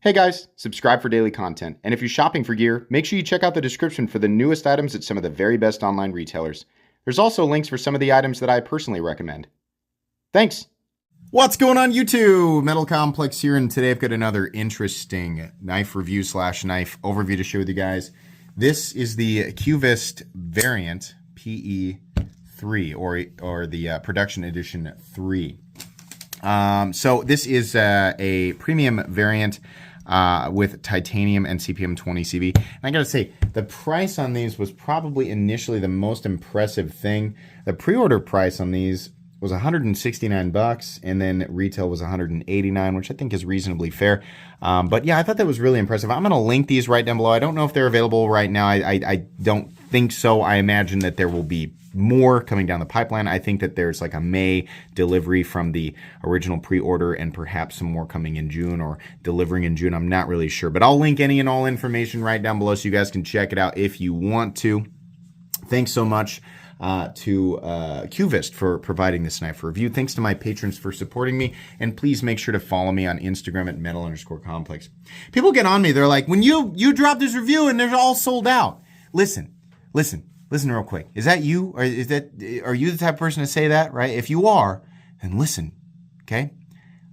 Hey guys, subscribe for daily content. And if you're shopping for gear, make sure you check out the description for the newest items at some of the very best online retailers. There's also links for some of the items that I personally recommend. Thanks! What's going on YouTube? Metal Complex here, and today I've got another interesting knife review / knife overview to share with you guys. This is the QVIST Variant PE3 or the Production Edition 3. So this is a premium variant with titanium and CPM 20 CV. And I gotta say, the price on these was probably initially the most impressive thing. The pre-order price on these was $169, and then retail was $189, which I think is reasonably fair. But yeah, I thought that was really impressive. I'm gonna link these right down below. I don't know if they're available right now. I don't think so. I imagine that there will be more coming down the pipeline. I think that there's like a May delivery from the original pre-order and perhaps some more coming in June or delivering in June. I'm not really sure, but I'll link any and all information right down below so you guys can check it out if you want to. Thanks so much to QVIST for providing this knife review. Thanks to my patrons for supporting me, and please make sure to follow me on Instagram at metal_complex. People get on me. They're like, when you drop this review and they're all sold out. Listen real quick. Is that you? Or are you the type of person to say that, right? If you are, then listen, okay?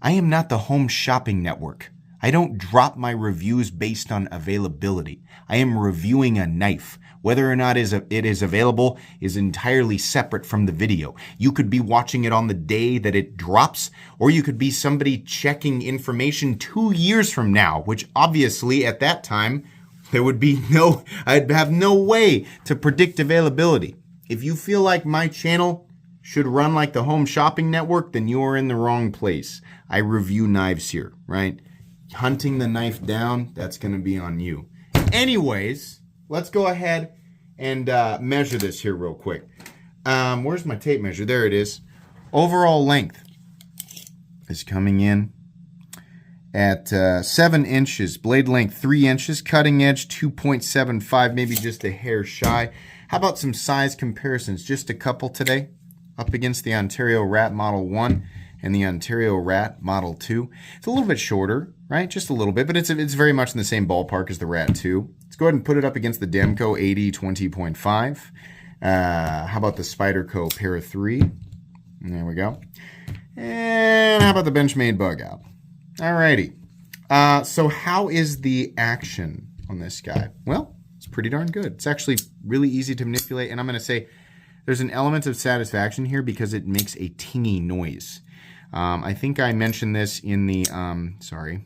I am not the home shopping network. I don't drop my reviews based on availability. I am reviewing a knife. Whether or not it is available is entirely separate from the video. You could be watching it on the day that it drops, or you could be somebody checking information 2 years from now, which obviously at that time, there would be I'd have no way to predict availability. If you feel like my channel should run like the home shopping network, then you are in the wrong place. I review knives here, right? Hunting the knife down, that's going to be on you. Anyways, let's go ahead and measure this here real quick. Where's my tape measure? There it is. Overall length is coming in at 7 inches, blade length 3 inches, cutting edge 2.75, maybe just a hair shy. How about some size comparisons? Just a couple today, up against the Ontario Rat Model 1 and the Ontario Rat Model 2. It's a little bit shorter, right? Just a little bit, but it's very much in the same ballpark as the Rat 2. Let's go ahead and put it up against the Demco 80 20.5. How about the Spyderco Para 3? There we go. And how about the Benchmade Bug Out? Alrighty. So how is the action on this guy? Well, it's pretty darn good. It's actually really easy to manipulate, and I'm going to say there's an element of satisfaction here because it makes a tingy noise. I think I mentioned this in the unboxing.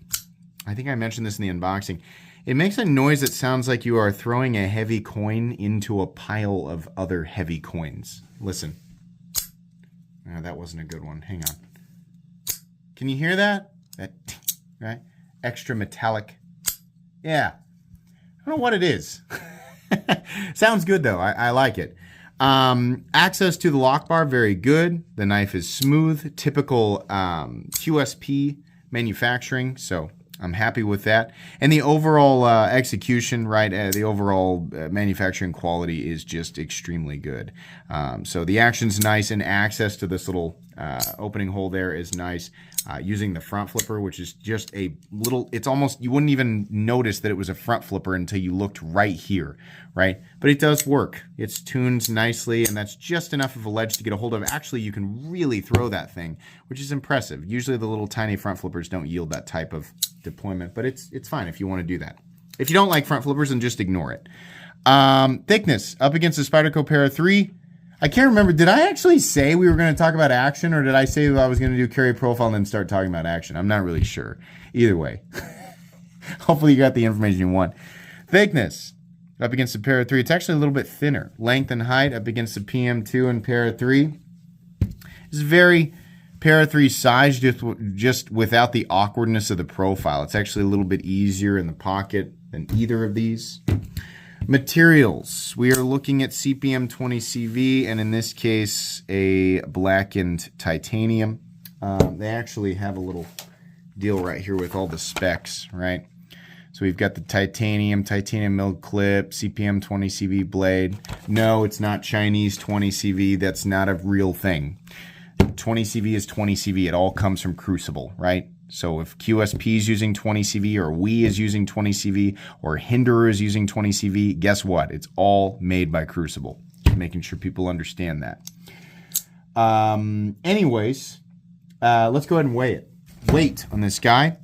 It makes a noise that sounds like you are throwing a heavy coin into a pile of other heavy coins. Listen. That wasn't a good one. Hang on. Can you hear that? That, right? Extra metallic. Yeah. I don't know what it is. Sounds good though. I like it. Access to the lock bar, very good. The knife is smooth, typical QSP manufacturing, so I'm happy with that. And the overall execution, right, the overall manufacturing quality is just extremely good. So the action's nice, and access to this little opening hole there is nice. Using the front flipper, which is just a little, it's almost, you wouldn't even notice that it was a front flipper until you looked right here, right? But it does work. It's tuned nicely, and that's just enough of a ledge to get a hold of. Actually, you can really throw that thing, which is impressive. Usually the little tiny front flippers don't yield that type of deployment, but it's fine if you want to do that. If you don't like front flippers, then just ignore it. Thickness, up against the Spyderco Para 3. I can't remember. Did I actually say we were going to talk about action, or did I say that I was going to do carry profile and then start talking about action? I'm not really sure. Either way. Hopefully you got the information you want. Thickness, up against the Para 3. It's actually a little bit thinner. Length and height, up against the PM2 and Para 3. It's very Para 3 size, just without the awkwardness of the profile. It's actually a little bit easier in the pocket than either of these. Materials, we are looking at CPM 20 CV, and in this case, a blackened titanium. They actually have a little deal right here with all the specs, right? So we've got the titanium milled clip, CPM 20 CV blade. No, it's not Chinese 20 CV. That's not a real thing. 20 CV is 20 CV. It all comes from Crucible, right? So if QSP is using 20 CV or WE is using 20 CV or Hinderer is using 20 CV, guess what? It's all made by Crucible. Just making sure people understand that. Anyways, let's go ahead and weigh it. Weight on this guy.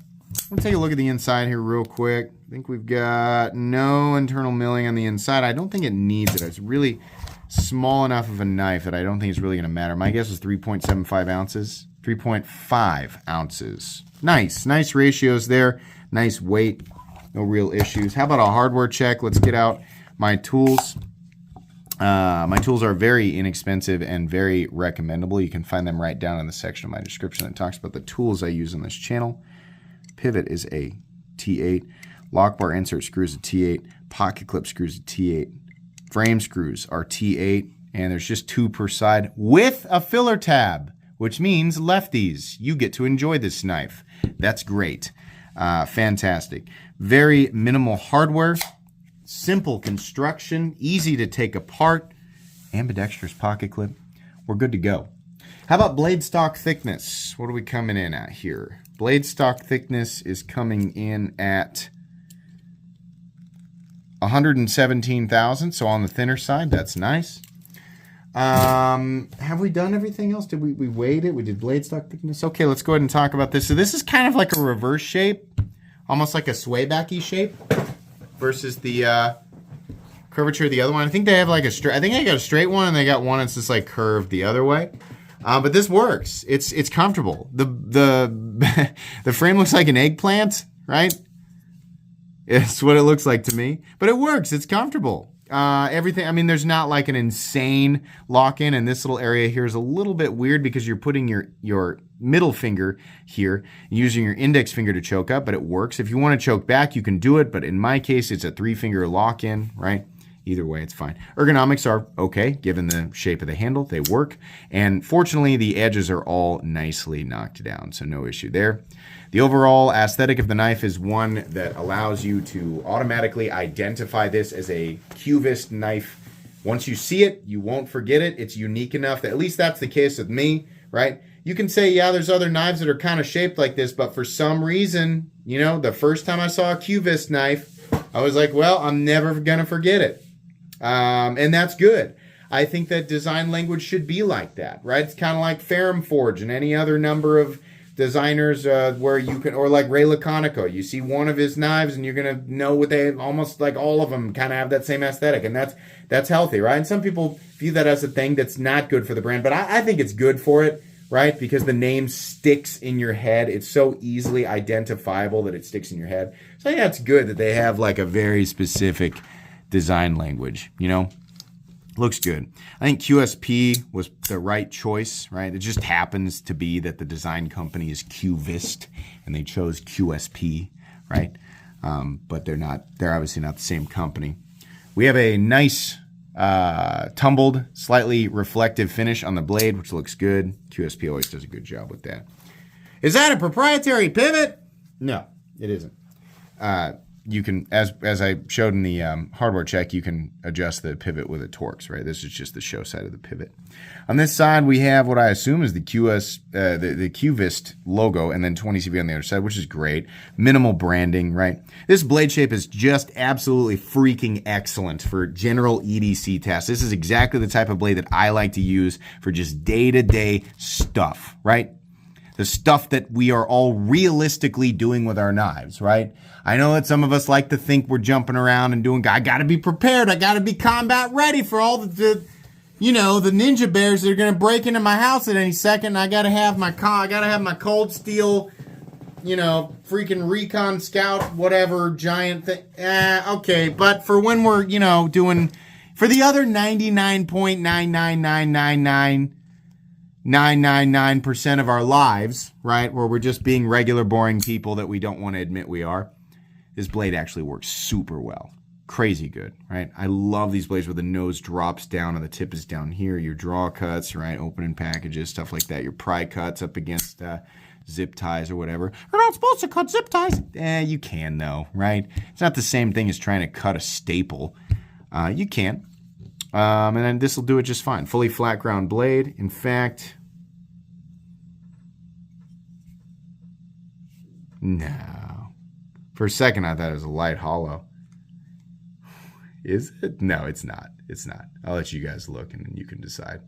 Let's take a look at the inside here real quick. I think we've got no internal milling on the inside. I don't think it needs it. It's really small enough of a knife that I don't think it's really going to matter. My guess is 3.75 ounces. 3.5 ounces. Nice ratios there. Nice weight. No real issues. How about a hardware check? Let's get out my tools. My tools are very inexpensive and very recommendable. You can find them right down in the section of my description that talks about the tools I use on this channel. Pivot is a T8. Lock bar insert screws a T8. Pocket clip screws a T8. Frame screws are T8. And there's just 2 per side with a filler tab, which means lefties, you get to enjoy this knife. That's great. Fantastic. Very minimal hardware. Simple construction, easy to take apart, ambidextrous pocket clip. We're good to go. How about blade stock thickness? What are we coming in at here? Blade stock thickness is coming in at 117 thousandths, so on the thinner side. That's nice. Have we done everything else? Did we weighed it? We did blade stock thickness. Okay, let's go ahead and talk about this. So this is kind of like a reverse shape, almost like a swaybacky shape, versus the curvature of the other one. I think they have like a straight. I think they got a straight one, and they got one that's just like curved the other way. But this works. It's comfortable. The the frame looks like an eggplant, right? It's what it looks like to me. But it works. It's comfortable. Everything. I mean, there's not like an insane lock-in, and this little area here is a little bit weird because you're putting your middle finger here, using your index finger to choke up, but it works. If you want to choke back, you can do it, but in my case, it's a 3-finger lock-in, right? Either way, it's fine. Ergonomics are okay, given the shape of the handle. They work, and fortunately, the edges are all nicely knocked down, so no issue there. The overall aesthetic of the knife is one that allows you to automatically identify this as a QVIST knife. Once you see it, you won't forget it. It's unique enough that, at least that's the case with me, right? You can say, yeah, there's other knives that are kind of shaped like this, but for some reason, you know, the first time I saw a QVIST knife, I was like, well, I'm never going to forget it. And that's good. I think that design language should be like that, right? It's kind of like Ferrum Forge and any other number of designers where you can, or like Ray Laconico, you see one of his knives and you're going to know what they, almost like all of them kind of have that same aesthetic, and that's healthy, right? And some people view that as a thing that's not good for the brand, but I think it's good for it, right? Because the name sticks in your head. It's so easily identifiable that it sticks in your head. So yeah, it's good that they have like a very specific design language, you know? Looks good. I think QSP was the right choice, right? It just happens to be that the design company is QVIST and they chose QSP, right? But they're obviously not the same company. We have a nice tumbled, slightly reflective finish on the blade, which looks good. QSP always does a good job with that. Is that a proprietary pivot? No, it isn't. You can, as I showed in the hardware check, you can adjust the pivot with a Torx, right? This is just the show side of the pivot. On this side, we have what I assume is the the QVIST logo, and then 20 CV on the other side, which is great. Minimal branding, right? This blade shape is just absolutely freaking excellent for general EDC tests. This is exactly the type of blade that I like to use for just day-to-day stuff, right? The stuff that we are all realistically doing with our knives, right? I know that some of us like to think we're jumping around and doing, I got to be prepared. I got to be combat ready for all the ninja bears that are going to break into my house at any second. I got to have my cold steel, freaking recon scout, whatever giant thing. Okay. But for when we're, doing, for the other 99.9999999% of our lives, right, where we're just being regular, boring people that we don't want to admit we are, this blade actually works super well. Crazy good, right? I love these blades where the nose drops down and the tip is down here. Your draw cuts, right, opening packages, stuff like that. Your pry cuts up against zip ties or whatever. You're not supposed to cut zip ties. You can though, right? It's not the same thing as trying to cut a staple. You can. And then this will do it just fine. Fully flat ground blade. In fact, No. For a second, I thought it was a light hollow. Is it? No, it's not. It's not. I'll let you guys look and then you can decide.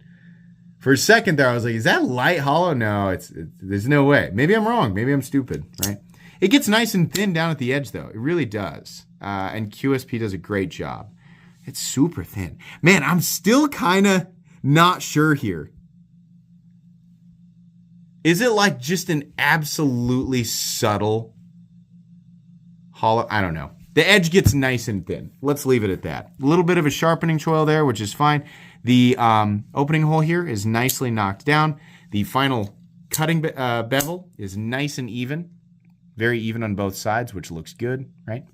For a second there, I was like, is that light hollow? No, there's no way. Maybe I'm wrong. Maybe I'm stupid, right? It gets nice and thin down at the edge, though. It really does. And QSP does a great job. It's super thin. Man, I'm still kind of not sure here. Is it like just an absolutely subtle hollow? I don't know. The edge gets nice and thin. Let's leave it at that. A little bit of a sharpening choil there, which is fine. The opening hole here is nicely knocked down. The final cutting bevel is nice and even. Very even on both sides, which looks good, right?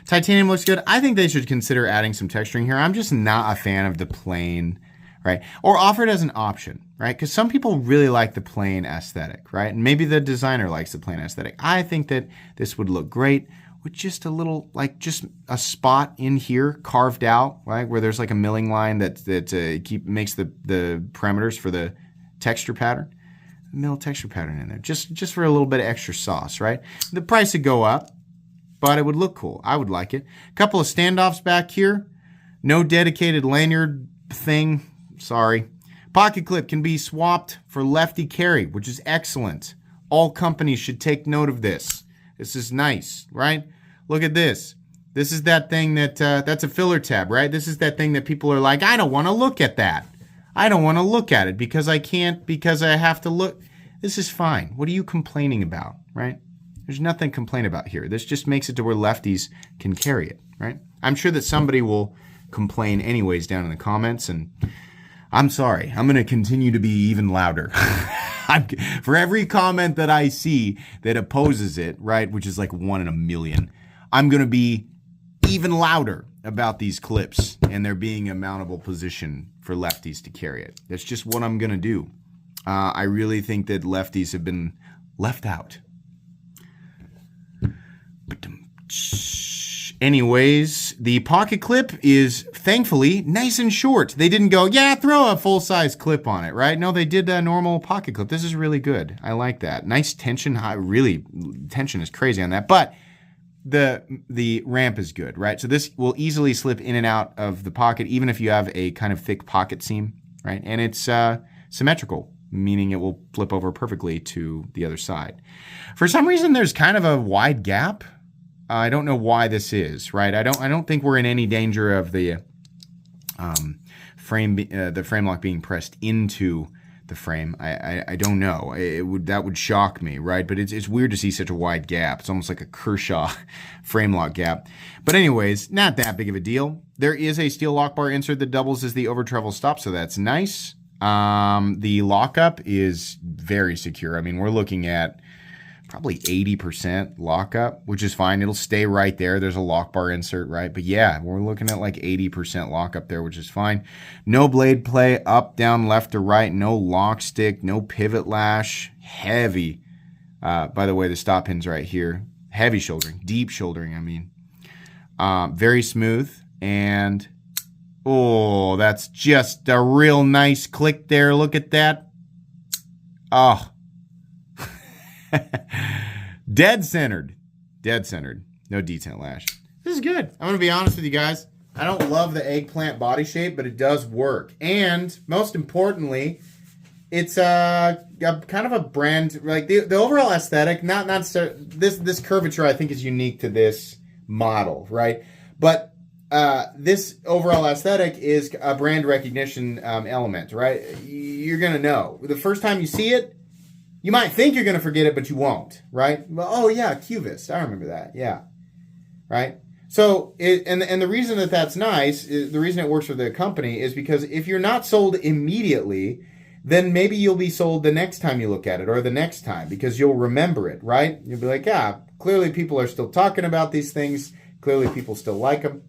Titanium looks good. I think they should consider adding some texturing here. I'm just not a fan of the plain, right? Or offer it as an option, right? Because some people really like the plain aesthetic, right? And maybe the designer likes the plain aesthetic. I think that this would look great with just a little, like just a spot in here carved out, right? Where there's like a milling line that makes the parameters for the texture pattern. Mill texture pattern in there, just for a little bit of extra sauce, right? The price would go up, but it would look cool. I would like it. A couple of standoffs back here. No dedicated lanyard thing. Sorry. Pocket clip can be swapped for lefty carry, which is excellent. All companies should take note of this. This is nice, right? Look at this. This is that thing that's a filler tab, right? This is that thing that people are like, I don't want to look at that. I don't want to look at it because I can't, because I have to look. This is fine. What are you complaining about, right? There's nothing to complain about here. This just makes it to where lefties can carry it, right? I'm sure that somebody will complain anyways down in the comments, and I'm sorry. I'm going to continue to be even louder. For every comment that I see that opposes it, right, which is like 1 in a million, I'm going to be even louder about these clips and there being a mountable position for lefties to carry it. That's just what I'm going to do. I really think that lefties have been left out. Anyways, the pocket clip is thankfully nice and short. They didn't go, yeah, throw a full-size clip on it, right? No, they did a normal pocket clip. This is really good. I like that. Nice tension. Really, tension is crazy on that. But the ramp is good, right? So this will easily slip in and out of the pocket, even if you have a kind of thick pocket seam, right? And it's symmetrical, meaning it will flip over perfectly to the other side. For some reason, there's kind of a wide gap. I don't know why this is, right? I don't think we're in any danger of the frame lock being pressed into the frame. I don't know. That would shock me, right? But it's weird to see such a wide gap. It's almost like a Kershaw frame lock gap. But anyways, not that big of a deal. There is a steel lock bar insert that doubles as the over travel stop, so that's nice. The lockup is very secure. I mean, we're looking at probably 80% lockup, which is fine. It'll stay right there. There's a lock bar insert, right? But yeah, we're looking at like 80% lockup there, which is fine. No blade play, up, down, left to right. No lock stick, no pivot lash. Heavy. By the way, the stop pin's right here. Heavy shouldering, deep shouldering, I mean. Very smooth. And, oh, that's just a real nice click there. Look at that. Oh. Dead centered. No detent lash. This is good. I'm going to be honest with you guys. I don't love the eggplant body shape, but it does work. And most importantly, it's a kind of a brand, like the overall aesthetic, not this curvature I think is unique to this model, right? But this overall aesthetic is a brand recognition element, right? You're going to know. The first time you see it, you might think you're going to forget it, but you won't, right? Well, oh, yeah, QVIST. I remember that. Yeah. Right? So, and the reason that that's nice, the reason it works for the company is because if you're not sold immediately, then maybe you'll be sold the next time you look at it or the next time because you'll remember it, right? You'll be like, yeah, clearly people are still talking about these things. Clearly people still like them.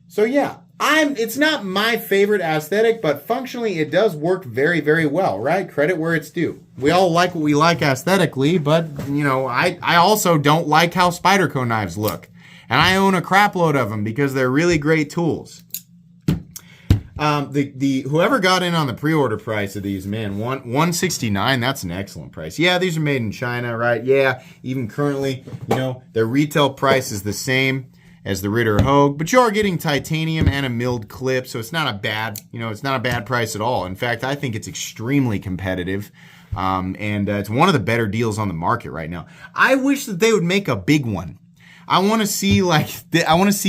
So, yeah. It's not my favorite aesthetic, but functionally it does work very, very well, right? Credit where it's due. We all like what we like aesthetically, but, you know, I also don't like how Spyderco knives look. And I own a crap load of them because they're really great tools. The whoever got in on the pre-order price of these, man, $169, that's an excellent price. Yeah, these are made in China, right? Yeah, even currently, their retail price is the same as the Ritter Hogue, but you are getting titanium and a milled clip, so it's not a bad, it's not a bad price at all. In fact, I think it's extremely competitive. And it's one of the better deals on the market right now. I wish that they would make a big one. I want to see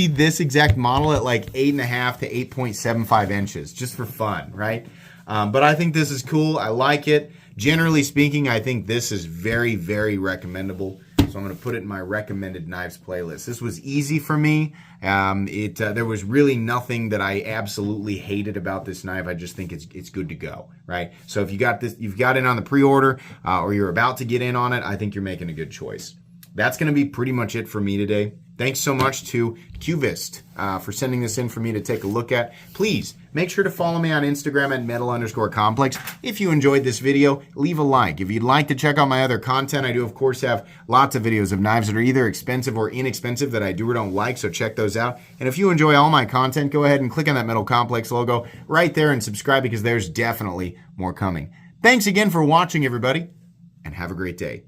this exact model at like 8.5 to 8.75 inches, just for fun, right? But I think this is cool. I like it. Generally speaking, I think this is very, very recommendable. So I'm going to put it in my recommended knives playlist. This was easy for me. There was really nothing that I absolutely hated about this knife. I just think it's good to go, right? So if you've got in on the pre-order, or you're about to get in on it, I think you're making a good choice. That's going to be pretty much it for me today. Thanks so much to QVIST for sending this in for me to take a look at. Please make sure to follow me on Instagram at metal_complex. If you enjoyed this video, leave a like. If you'd like to check out my other content, I do of course have lots of videos of knives that are either expensive or inexpensive that I do or don't like, so check those out. And if you enjoy all my content, go ahead and click on that Metal Complex logo right there and subscribe, because there's definitely more coming. Thanks again for watching, everybody, and have a great day.